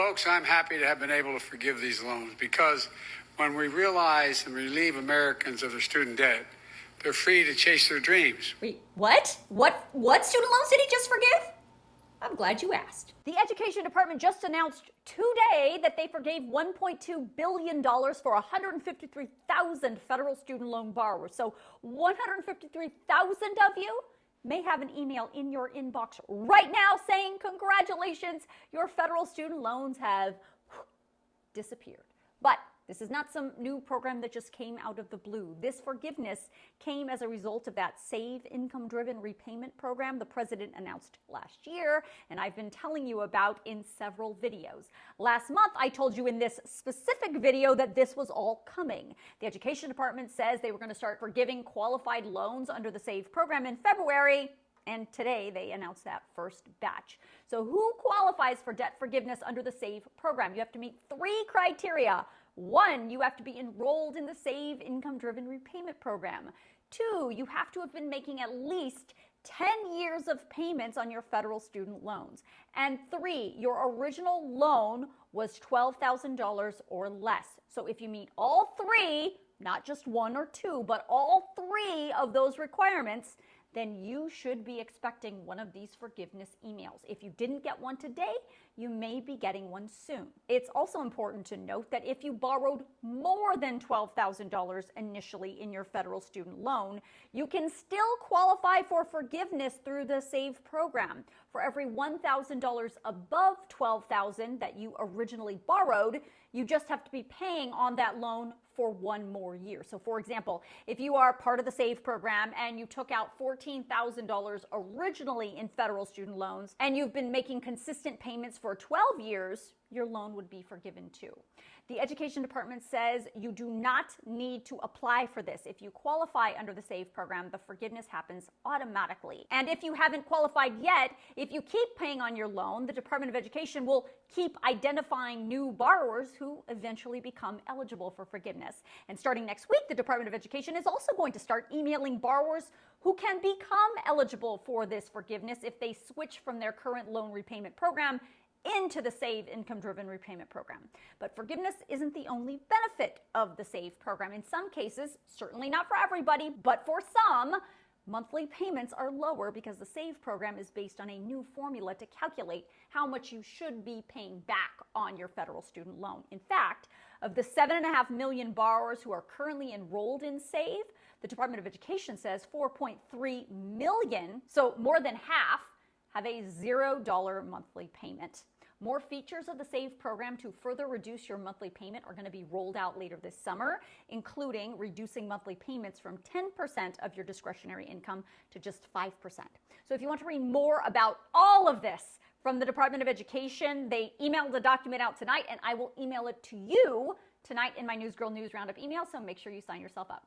Folks, I'm happy to have been able to forgive these loans because when we realize and relieve Americans of their student debt, they're free to chase their dreams. Wait, what? What student loans did he just forgive? I'm glad you asked. The Education Department just announced today that they forgave $1.2 billion for 153,000 federal student loan borrowers. So 153,000 of you may have an email in your inbox right now saying, congratulations, your federal student loans have disappeared. But this is not some new program that just came out of the blue. This forgiveness came as a result of that SAVE income-driven repayment program the president announced last year, and I've been telling you about in several videos. Last month, I told you in this specific video that this was all coming. The Education Department says they were going to start forgiving qualified loans under the SAVE program in February, and today they announced that first batch. So who qualifies for debt forgiveness under the SAVE program? You have to meet 3 criteria. 1, you have to be enrolled in the SAVE income-driven repayment program. 2, you have to have been making at least 10 years of payments on your federal student loans. And 3, your original loan was $12,000 or less. So if you meet all 3, not just 1 or 2, but all 3 of those requirements, then you should be expecting one of these forgiveness emails. If you didn't get one today, you may be getting one soon. It's also important to note that if you borrowed more than $12,000 initially in your federal student loan, you can still qualify for forgiveness through the SAVE program. For every $1,000 above $12,000 that you originally borrowed, you just have to be paying on that loan for 1 more year. So for example, if you are part of the SAVE program and you took out $14,000 originally in federal student loans and you've been making consistent payments for 12 years, your loan would be forgiven too. The Education Department says you do not need to apply for this. If you qualify under the SAVE program, the forgiveness happens automatically. And if you haven't qualified yet, if you keep paying on your loan, the Department of Education will keep identifying new borrowers who eventually become eligible for forgiveness. And starting next week, the Department of Education is also going to start emailing borrowers who can become eligible for this forgiveness if they switch from their current loan repayment program into the SAVE income-driven repayment program. But forgiveness isn't the only benefit of the SAVE program. In some cases, certainly not for everybody, but for some, monthly payments are lower because the SAVE program is based on a new formula to calculate how much you should be paying back on your federal student loan. In fact, of the 7.5 million borrowers who are currently enrolled in SAVE, the Department of Education says 4.3 million, so more than half, have a $0 monthly payment. More features of the SAVE program to further reduce your monthly payment are going to be rolled out later this summer, including reducing monthly payments from 10% of your discretionary income to just 5%. So if you want to read more about all of this from the Department of Education, they emailed the document out tonight, and I will email it to you tonight in my News Girl News Roundup email, so make sure you sign yourself up.